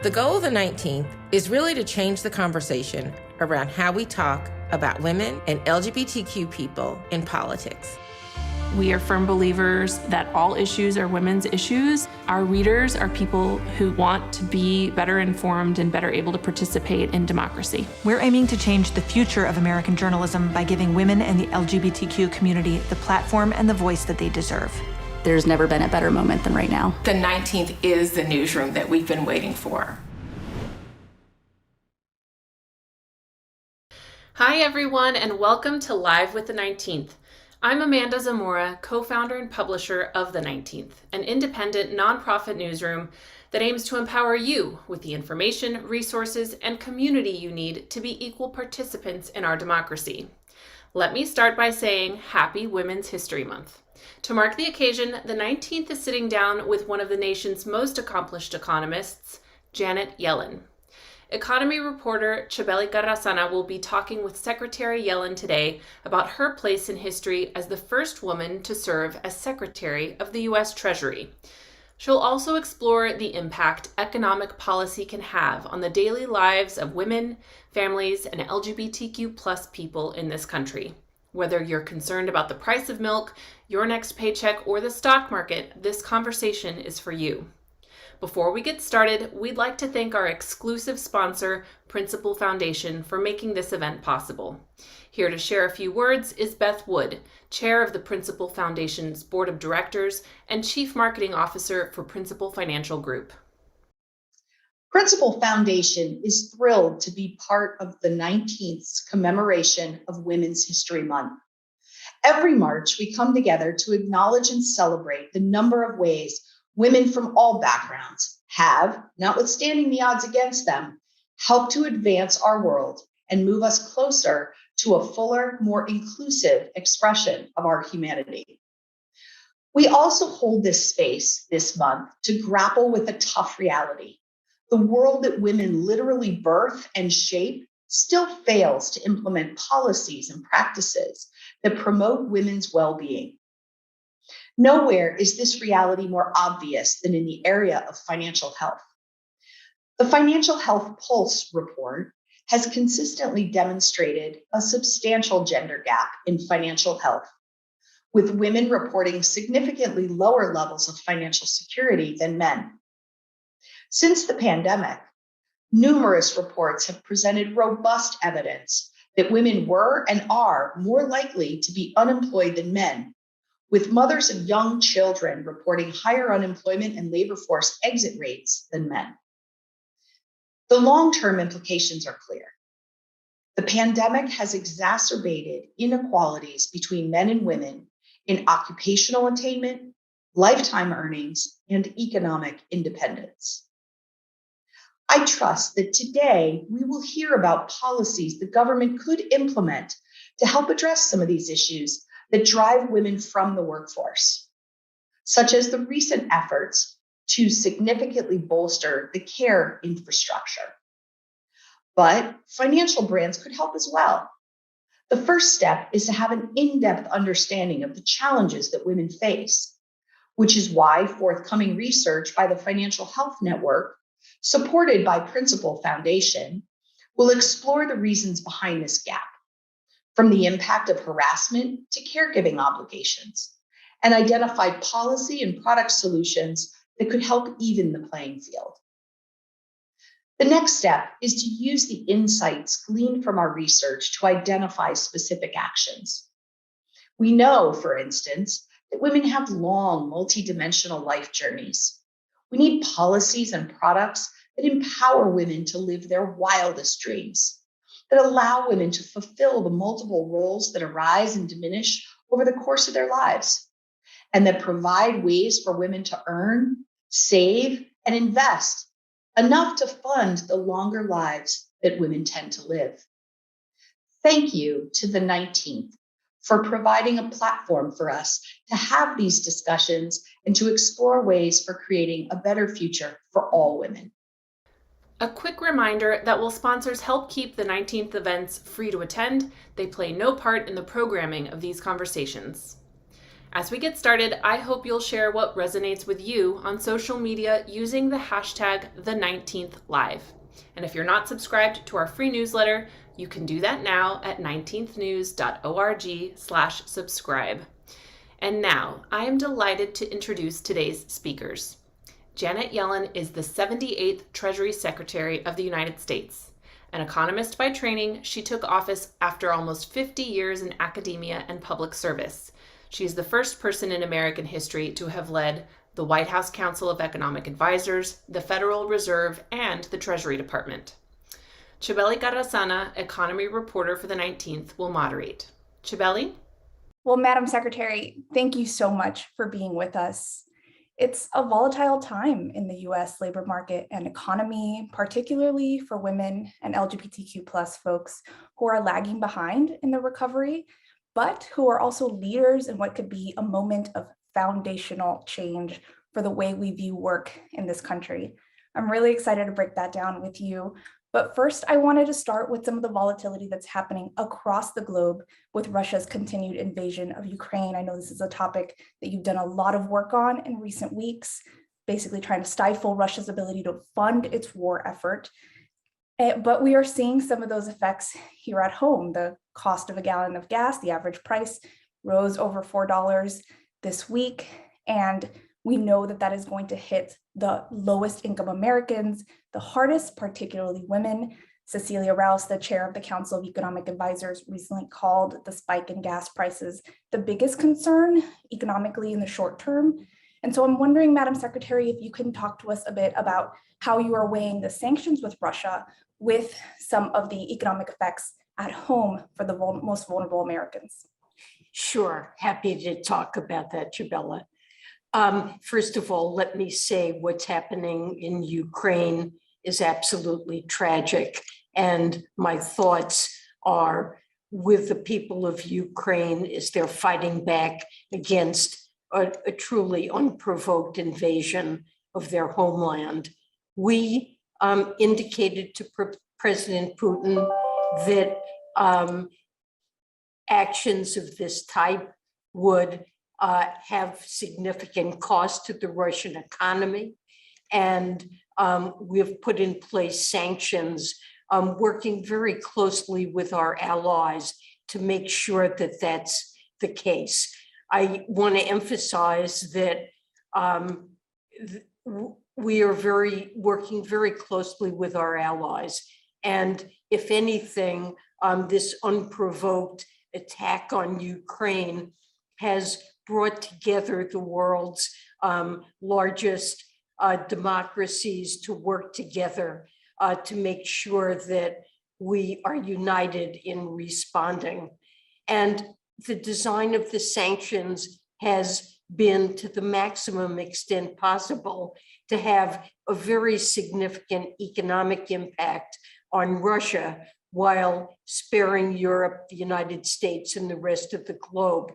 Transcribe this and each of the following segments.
The goal of the 19th is really to change the conversation around how we talk about women and LGBTQ people in politics. We are firm believers that all issues are women's issues. Our readers are people who want to be better informed and better able to participate in democracy. We're aiming to change the future of American journalism by giving women and the LGBTQ community the platform and the voice that they deserve. There's never been a better moment than right now. The 19th is the newsroom that we've been waiting for. Hi, everyone, and welcome to Live with the 19th. I'm Amanda Zamora, co-founder and publisher of The 19th, an independent nonprofit newsroom that aims to empower you with the information, resources, and community you need to be equal participants in our democracy. Let me start by saying Happy Women's History Month. To mark the occasion, The 19th is sitting down with one of the nation's most accomplished economists, Janet Yellen. Economy reporter Chabeli Carrazana will be talking with Secretary Yellen today about her place in history as the first woman to serve as Secretary of the U.S. Treasury. She'll also explore the impact economic policy can have on the daily lives of women, families, and LGBTQ+ people in this country. Whether you're concerned about the price of milk, your next paycheck, or the stock market, this conversation is for you. Before we get started, we'd like to thank our exclusive sponsor, Principal Foundation, for making this event possible. Here to share a few words is Beth Wood, Chair of the Principal Foundation's Board of Directors and Chief Marketing Officer for Principal Financial Group. Principal Foundation is thrilled to be part of the 19th commemoration of Women's History Month. Every March, we come together to acknowledge and celebrate the number of ways women from all backgrounds have, notwithstanding the odds against them, helped to advance our world and move us closer to a fuller, more inclusive expression of our humanity. We also hold this space this month to grapple with a tough reality. The world that women literally birth and shape still fails to implement policies and practices that promote women's well-being. Nowhere is this reality more obvious than in the area of financial health. The Financial Health Pulse report has consistently demonstrated a substantial gender gap in financial health, with women reporting significantly lower levels of financial security than men. Since the pandemic, numerous reports have presented robust evidence that women were and are more likely to be unemployed than men, with mothers of young children reporting higher unemployment and labor force exit rates than men. The long-term implications are clear. The pandemic has exacerbated inequalities between men and women in occupational attainment, lifetime earnings, and economic independence. I trust that today we will hear about policies the government could implement to help address some of these issues that drive women from the workforce, such as the recent efforts to significantly bolster the care infrastructure. But financial brands could help as well. The first step is to have an in-depth understanding of the challenges that women face, which is why forthcoming research by the Financial Health Network, supported by Principal Foundation, will explore the reasons behind this gap, from the impact of harassment to caregiving obligations, and identify policy and product solutions that could help even the playing field. The next step is to use the insights gleaned from our research to identify specific actions. We know, for instance, that women have long, multidimensional life journeys. We need policies and products that empower women to live their wildest dreams, that allow women to fulfill the multiple roles that arise and diminish over the course of their lives, and that provide ways for women to earn, save, and invest enough to fund the longer lives that women tend to live. Thank you to the 19th for providing a platform for us to have these discussions and to explore ways for creating a better future for all women. A quick reminder that while sponsors help keep the 19th events free to attend, they play no part in the programming of these conversations. As we get started, I hope you'll share what resonates with you on social media using the hashtag the19thlive. And if you're not subscribed to our free newsletter, you can do that now at 19thnews.org/subscribe. And now, I am delighted to introduce today's speakers. Janet Yellen is the 78th Treasury Secretary of the United States. An economist by training, she took office after almost 50 years in academia and public service. She is the first person in American history to have led the White House Council of Economic Advisors, the Federal Reserve, and the Treasury Department. Chabeli Carrazana, economy reporter for the 19th, will moderate. Chabeli? Well, Madam Secretary, thank you so much for being with us. It's a volatile time in the US labor market and economy, particularly for women and LGBTQ plus folks who are lagging behind in the recovery, but who are also leaders in what could be a moment of foundational change for the way we view work in this country. I'm really excited to break that down with you. But first, I wanted to start with some of the volatility that's happening across the globe with Russia's continued invasion of Ukraine. I know this is a topic that you've done a lot of work on in recent weeks, basically trying to stifle Russia's ability to fund its war effort. But we are seeing some of those effects here at home. The cost of a gallon of gas, the average price, rose over $4 this week. And we know that that is going to hit the lowest income Americans the hardest, particularly women. Cecilia Rouse, the chair of the Council of Economic Advisors, recently called the spike in gas prices the biggest concern economically in the short term. And so I'm wondering, Madam Secretary, if you can talk to us a bit about how you are weighing the sanctions with Russia with some of the economic effects at home for the most vulnerable Americans. Sure, happy to talk about that, Chabela. First of all, let me say what's happening in Ukraine is absolutely tragic. And my thoughts are with the people of Ukraine as they're fighting back against a truly unprovoked invasion of their homeland. We indicated to President Putin that actions of this type would have significant cost to the Russian economy. And we've put in place sanctions, working very closely with our allies to make sure that that's the case. I want to emphasize that we are working very closely with our allies. And if anything, this unprovoked attack on Ukraine has brought together the world's largest democracies to work together to make sure that we are united in responding. And the design of the sanctions has been, to the maximum extent possible, to have a very significant economic impact on Russia while sparing Europe, the United States, and the rest of the globe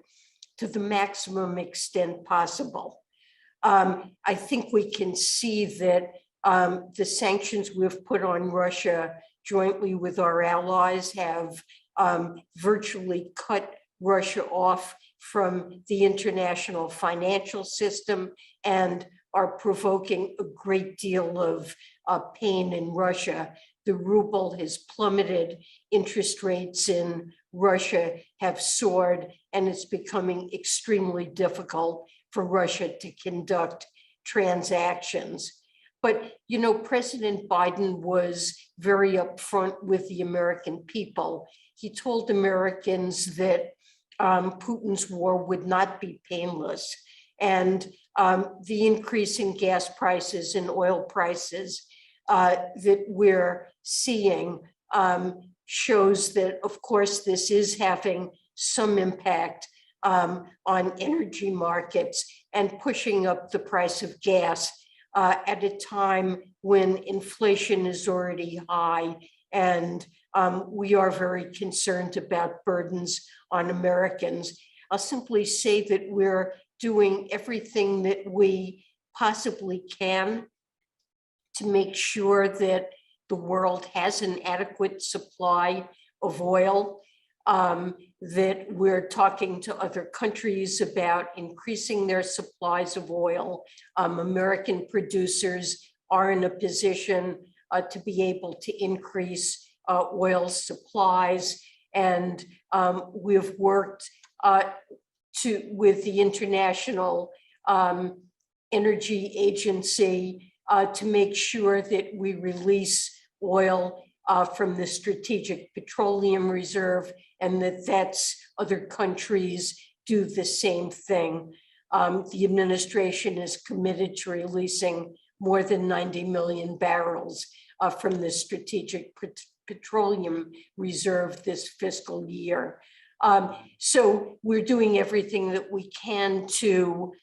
to the maximum extent possible. I think we can see that the sanctions we've put on Russia jointly with our allies have virtually cut Russia off from the international financial system and are provoking a great deal of pain in Russia. The ruble has plummeted, interest rates in Russia have soared, and it's becoming extremely difficult for Russia to conduct transactions. But, you know, President Biden was very upfront with the American people. He told Americans that Putin's war would not be painless. And the increase in gas prices and oil prices that we're seeing shows that, of course, this is having some impact on energy markets and pushing up the price of gas at a time when inflation is already high. And we are very concerned about burdens on Americans. I'll simply say that we're doing everything that we possibly can to make sure that the world has an adequate supply of oil. that we're talking to other countries about increasing their supplies of oil. American producers are in a position to be able to increase oil supplies. And we've worked with the International Energy Agency to make sure that we release oil from the Strategic Petroleum Reserve, and that's other countries do the same thing. The administration is committed to releasing more than 90 million barrels from the Strategic Petroleum Reserve this fiscal year. So we're doing everything that we can to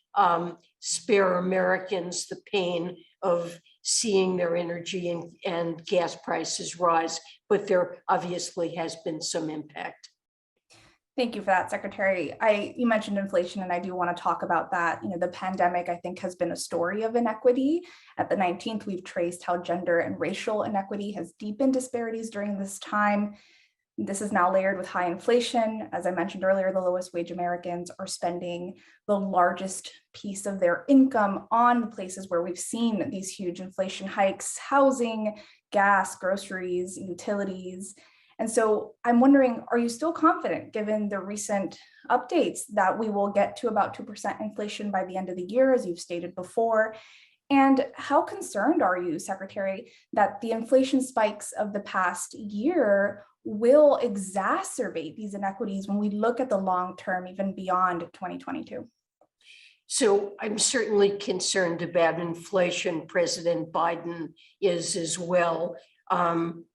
spare Americans the pain of seeing their energy and gas prices rise, but there obviously has been some impact. Thank you for that, Secretary. You mentioned inflation, and I do want to talk about that. The pandemic, I think, has been a story of inequity. At the 19th, we've traced how gender and racial inequity has deepened disparities during this time. This is now layered with high inflation. As I mentioned earlier, the lowest wage Americans are spending the largest piece of their income on the places where we've seen these huge inflation hikes: housing, gas, groceries, utilities. And so I'm wondering, are you still confident, given the recent updates, that we will get to about 2% inflation by the end of the year, as you've stated before? And how concerned are you, Secretary, that the inflation spikes of the past year will exacerbate these inequities when we look at the long term, even beyond 2022? So I'm certainly concerned about inflation. President Biden is as well.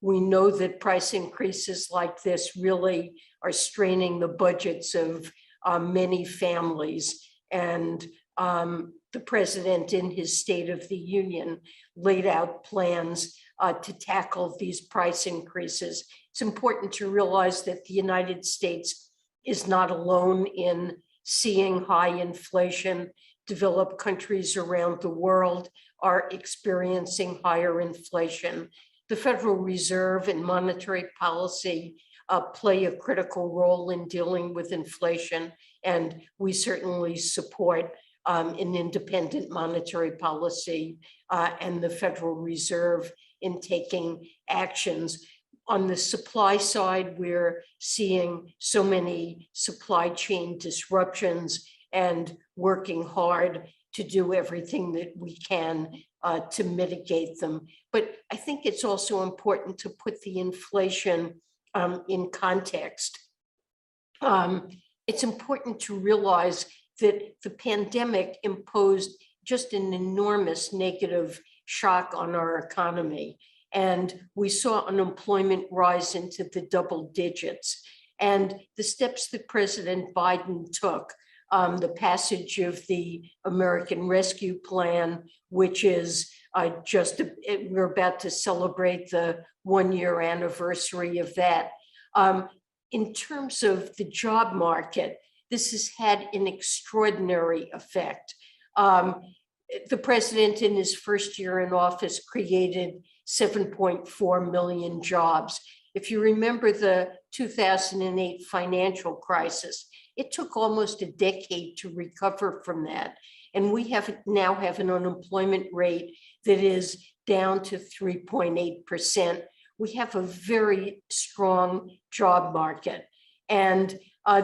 We know that price increases like this really are straining the budgets of many families. And the president, in his State of the Union, laid out plans to tackle these price increases. It's important to realize that the United States is not alone in seeing high inflation. Developed countries around the world are experiencing higher inflation. The Federal Reserve and monetary policy play a critical role in dealing with inflation, and we certainly support an independent monetary policy and the Federal Reserve in taking actions. On the supply side, we're seeing so many supply chain disruptions and working hard to do everything that we can to mitigate them. But I think it's also important to put the inflation in context. It's important to realize that the pandemic imposed just an enormous negative shock on our economy. And we saw unemployment rise into the double digits. And the steps that President Biden took, the passage of the American Rescue Plan, which is we're about to celebrate the 1-year anniversary of that. In terms of the job market, this has had an extraordinary effect. The president, in his first year in office, created 7.4 million jobs. If you remember the 2008 financial crisis, it took almost a decade to recover from that. And we now have an unemployment rate that is down to 3.8%. We have a very strong job market. And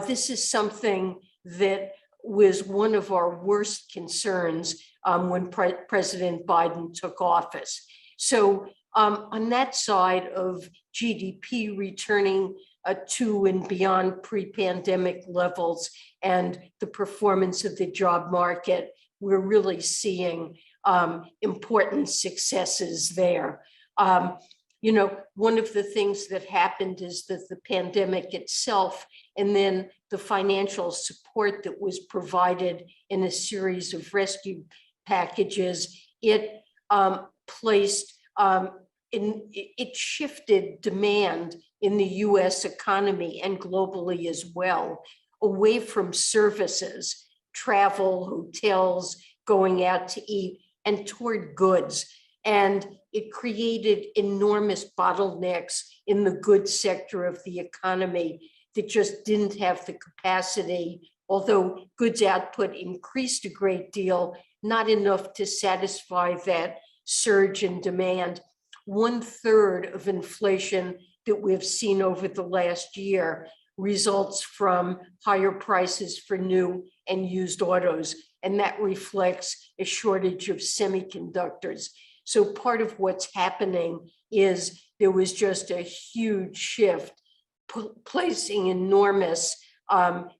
this is something that was one of our worst concerns when President Biden took office. So on that side of GDP returning to and beyond pre-pandemic levels and the performance of the job market, we're really seeing important successes there. One of the things that happened is that the pandemic itself and then the financial support that was provided in a series of rescue packages, it shifted demand in the US economy and globally as well, away from services, travel, hotels, going out to eat, and toward goods. And it created enormous bottlenecks in the goods sector of the economy that just didn't have the capacity, although goods output increased a great deal, not enough to satisfy that surge in demand. 1/3 of inflation that we've seen over the last year results from higher prices for new and used autos, and that reflects a shortage of semiconductors. So part of what's happening is there was just a huge shift, placing enormous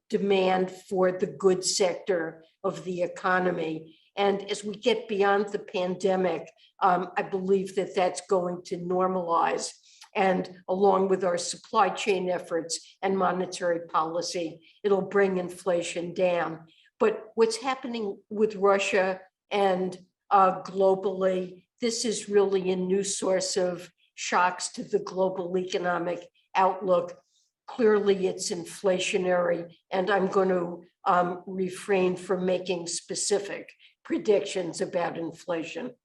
demand for the goods sector of the economy. And as we get beyond the pandemic, I believe that that's going to normalize. And along with our supply chain efforts and monetary policy, it'll bring inflation down. But what's happening with Russia and globally, this is really a new source of shocks to the global economic outlook. Clearly, it's inflationary, and I'm going to refrain from making specific predictions about inflation.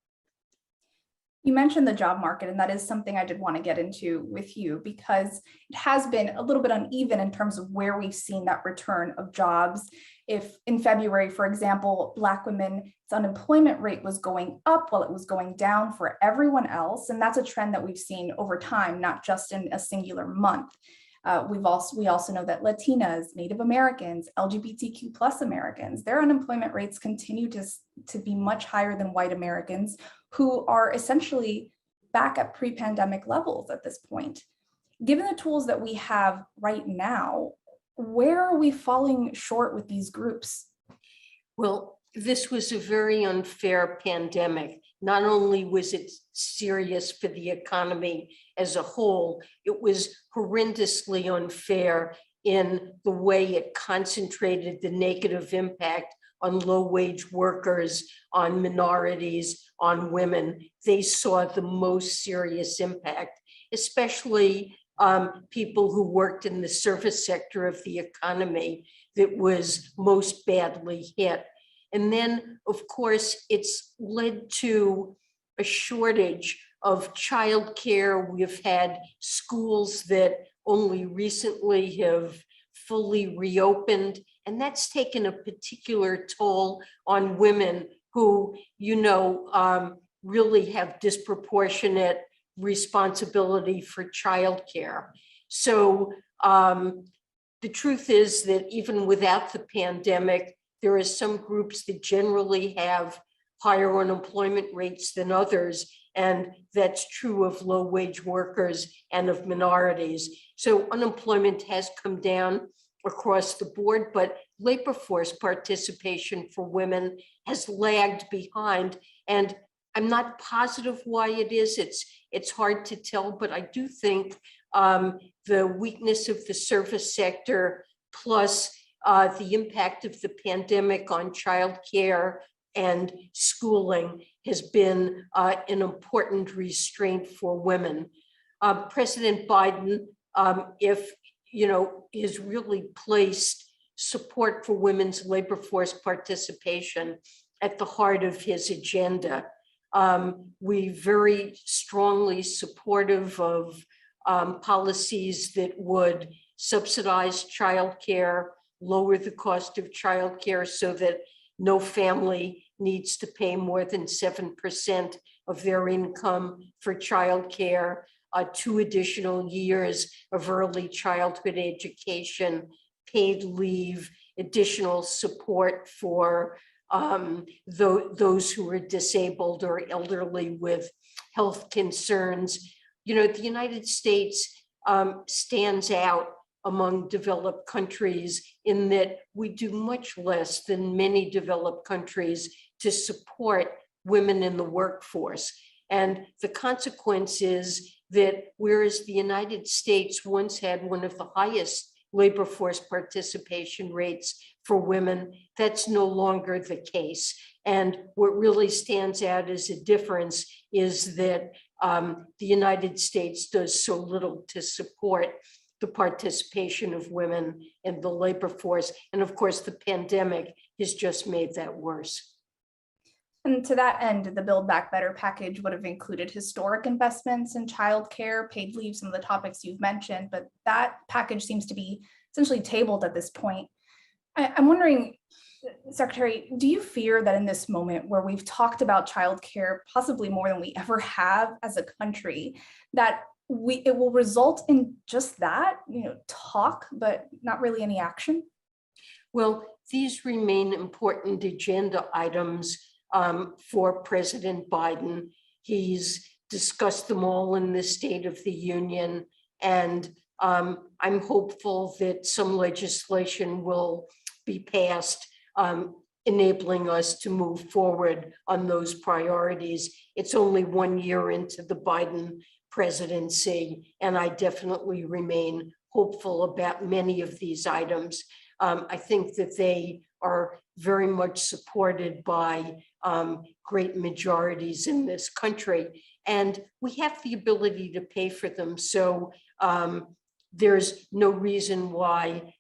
You mentioned the job market, and that is something I did want to get into with you because it has been a little bit uneven in terms of where we've seen that return of jobs. If in February, for example, Black women's unemployment rate was going up while it was going down for everyone else, and that's a trend that we've seen over time, not just in a singular month. We also know that Latinas, Native Americans, LGBTQ plus Americans, their unemployment rates continue to be much higher than white Americans, who are essentially back at pre-pandemic levels at this point. Given the tools that we have right now, where are we falling short with these groups? Well, this was a very unfair pandemic. Not only was it serious for the economy as a whole, it was horrendously unfair in the way it concentrated the negative impact on low-wage workers, on minorities, on women. They saw the most serious impact, especially people who worked in the service sector of the economy that was most badly hit. And then, of course, it's led to a shortage of childcare. We've had schools that only recently have fully reopened, and that's taken a particular toll on women who, really have disproportionate responsibility for childcare. So the truth is that even without the pandemic, there are some groups that generally have higher unemployment rates than others, and that's true of low-wage workers and of minorities. So unemployment has come down across the board, but labor force participation for women has lagged behind. And I'm not positive why it is. It's hard to tell, but I do think the weakness of the service sector plus the impact of the pandemic on childcare and schooling has been an important restraint for women. President Biden, has really placed support for women's labor force participation at the heart of his agenda. We very strongly supportive of policies that would subsidize childcare, lower the cost of childcare so that no family needs to pay more than 7% of their income for childcare, 2 additional years of early childhood education, paid leave, additional support for those who are disabled or elderly with health concerns. The United States stands out among developed countries in that we do much less than many developed countries to support women in the workforce. And the consequence is that whereas the United States once had one of the highest labor force participation rates for women, that's no longer the case. And what really stands out as a difference is that the United States does so little to support the participation of women in the labor force. And of course, the pandemic has just made that worse. And to that end, the Build Back Better package would have included historic investments in childcare, paid leave, some of the topics you've mentioned, but that package seems to be essentially tabled at this point. I'm wondering, Secretary, do you fear that in this moment where we've talked about childcare possibly more than we ever have as a country, that it will result in just that, talk, but not really any action? Well, these remain important agenda items for President Biden. He's discussed them all in the State of the Union, and I'm hopeful that some legislation will be passed enabling us to move forward on those priorities. It's only 1 year into the Biden presidency, and I definitely remain hopeful about many of these items. I think that they are very much supported by great majorities in this country, and we have the ability to pay for them. So there's no reason why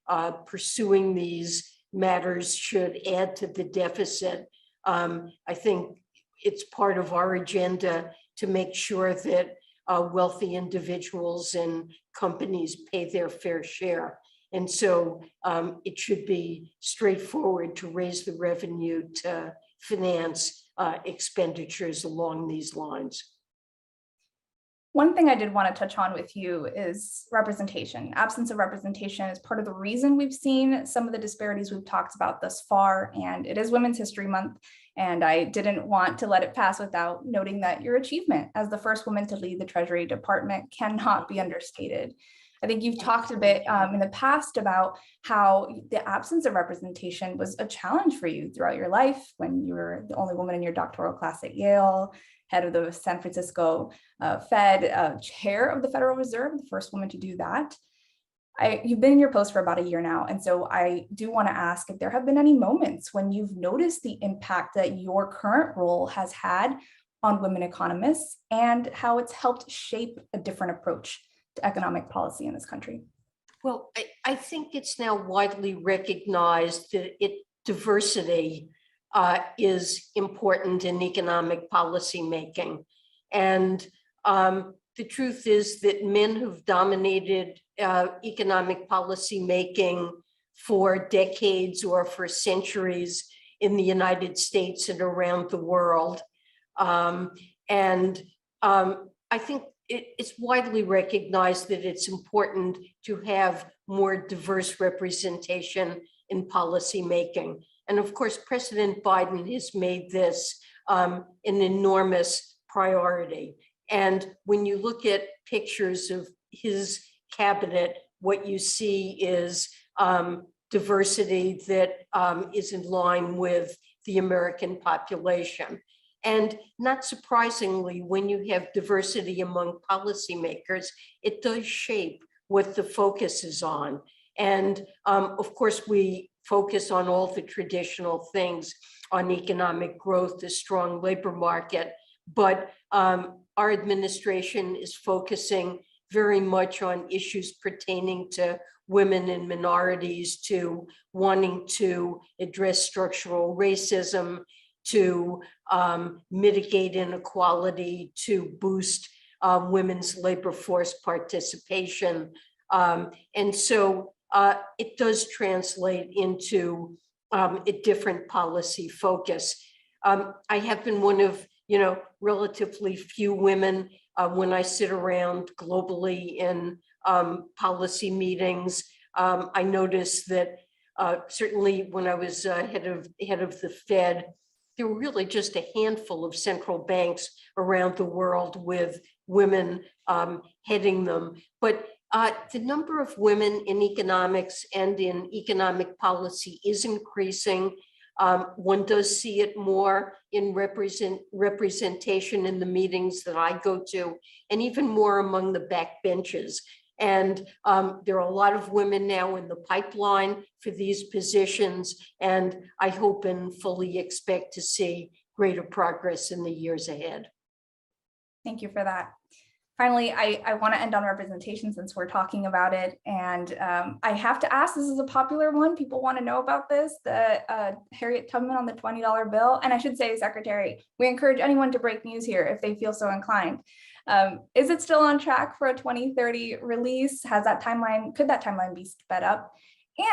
pursuing these matters should add to the deficit. I think it's part of our agenda to make sure that wealthy individuals and companies pay their fair share. And so it should be straightforward to raise the revenue to finance expenditures along these lines. One thing I did want to touch on with you is representation. Absence of representation is part of the reason we've seen some of the disparities we've talked about thus far, and it is Women's History Month, and I didn't want to let it pass without noting that your achievement as the first woman to lead the Treasury Department cannot be understated. I think you've talked a bit in the past about how the absence of representation was a challenge for you throughout your life when you were the only woman in your doctoral class at Yale, head of the San Francisco Fed, chair of the Federal Reserve, the first woman to do that. You've been in your post for about a year now, and so I do want to ask if there have been any moments when you've noticed the impact that your current role has had on women economists and how it's helped shape a different approach to economic policy in this country. Well, I think it's now widely recognized that diversity is important in economic policy making. And the truth is that men who've dominated economic policy making for decades or for centuries in the United States and around the world. I think it's widely recognized that it's important to have more diverse representation in policy making. And of course, President Biden has made this an enormous priority. And when you look at pictures of his cabinet, what you see is diversity that is in line with the American population. And not surprisingly, when you have diversity among policymakers, it does shape what the focus is on. And of course, we focus on all the traditional things, on economic growth, the strong labor market, but our administration is focusing very much on issues pertaining to women and minorities, to wanting to address structural racism, to mitigate inequality, to boost women's labor force participation. And so it does translate into a different policy focus. I have been one of, relatively few women when I sit around globally in policy meetings. I noticed that certainly when I was head of the Fed, there were really just a handful of central banks around the world with women heading them. But the number of women in economics and in economic policy is increasing. One does see it more in representation in the meetings that I go to, and even more among the backbenches. And there are a lot of women now in the pipeline for these positions, and I hope and fully expect to see greater progress in the years ahead. Thank you for that. Finally, I want to end on representation since we're talking about it. And I have to ask, this is a popular one. People want to know about this, the Harriet Tubman on the $20 bill. And I should say, Secretary, we encourage anyone to break news here if they feel so inclined. Is it still on track for a 2030 release? Could that timeline be sped up?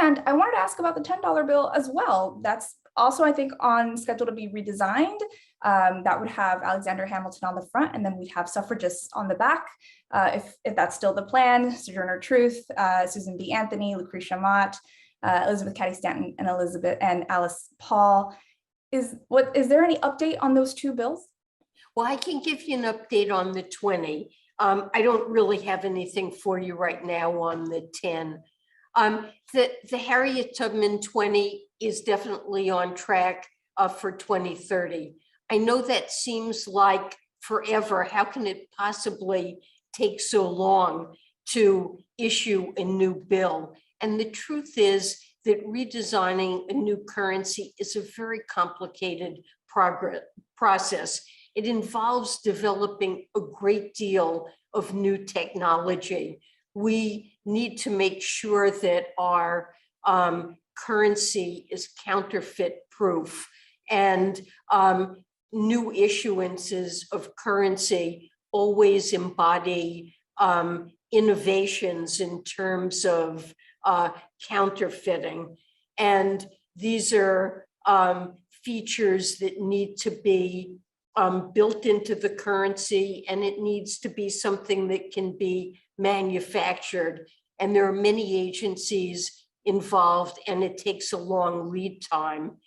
And I wanted to ask about the $10 bill as well. That's also, I think, on schedule to be redesigned. That would have Alexander Hamilton on the front, and then we'd have suffragists on the back. If that's still the plan, Sojourner Truth, Susan B. Anthony, Lucretia Mott, Elizabeth Cady Stanton, and Alice Paul. Is there any update on those two bills? Well, I can give you an update on the 20. I don't really have anything for you right now on the 10. The Harriet Tubman 20 is definitely on track for 2030. I know that seems like forever. How can it possibly take so long to issue a new bill? And the truth is that redesigning a new currency is a very complicated process. It involves developing a great deal of new technology. We need to make sure that our currency is counterfeit proof, and new issuances of currency always embody innovations in terms of counterfeiting. And these are features that need to be built into the currency, and it needs to be something that can be manufactured. And there are many agencies involved, and it takes a long lead time.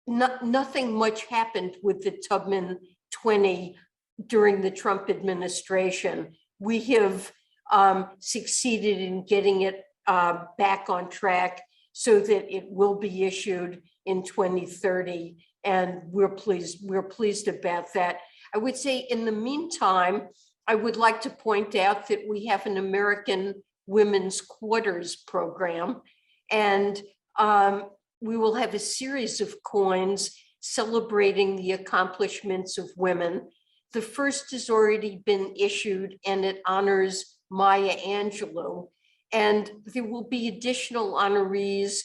Nothing much happened with the Tubman 20 during the Trump administration. We have succeeded in getting it back on track so that it will be issued in 2030. And we're pleased about that. I would say in the meantime, I would like to point out that we have an American Women's Quarters program, and we will have a series of coins celebrating the accomplishments of women. The first has already been issued, and it honors Maya Angelou. And there will be additional honorees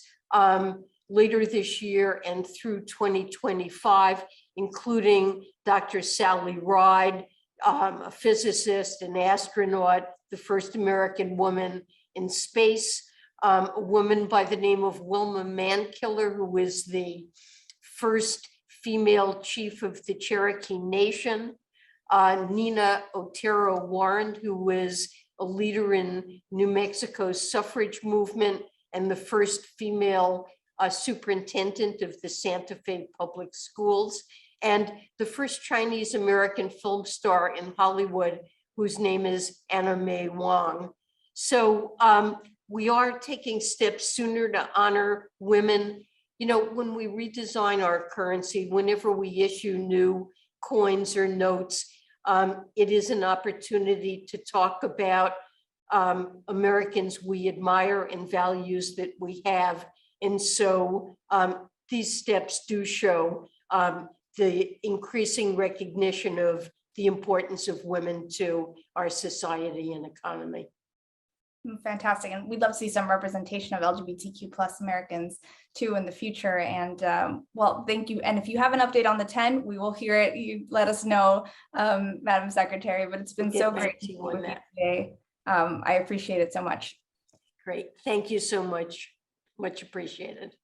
later this year and through 2025, including Dr. Sally Ride, a physicist, an astronaut, the first American woman in space, a woman by the name of Wilma Mankiller, who is the first female chief of the Cherokee Nation, Nina Otero Warren, who was a leader in New Mexico's suffrage movement and the first female superintendent of the Santa Fe Public Schools, and the first Chinese American film star in Hollywood, whose name is Anna May Wong. So we are taking steps sooner to honor women. You know, when we redesign our currency, whenever we issue new coins or notes, it is an opportunity to talk about Americans we admire and values that we have. And so these steps do show the increasing recognition of the importance of women to our society and economy. Fantastic. And we'd love to see some representation of LGBTQ plus Americans too in the future. And well, thank you. And if you have an update on the 10, we will hear it. You let us know, Madam Secretary, but it's been so great to be with you today. I appreciate it so much. Great. Thank you so much. Much appreciated.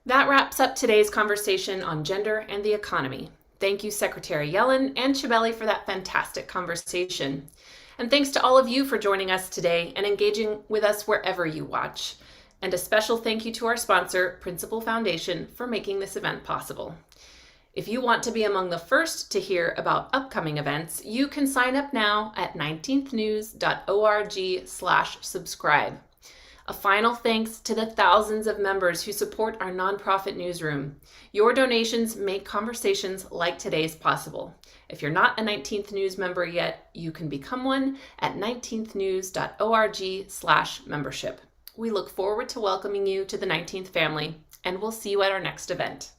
That wraps up today's conversation on gender and the economy. Thank you, Secretary Yellen and Chabeli, for that fantastic conversation. And thanks to all of you for joining us today and engaging with us wherever you watch. And a special thank you to our sponsor, Principal Foundation, for making this event possible. If you want to be among the first to hear about upcoming events, you can sign up now at 19thnews.org/subscribe. A final thanks to the thousands of members who support our nonprofit newsroom. Your donations make conversations like today's possible. If you're not a 19th News member yet, you can become one at 19thnews.org/membership. We look forward to welcoming you to the 19th family, and we'll see you at our next event.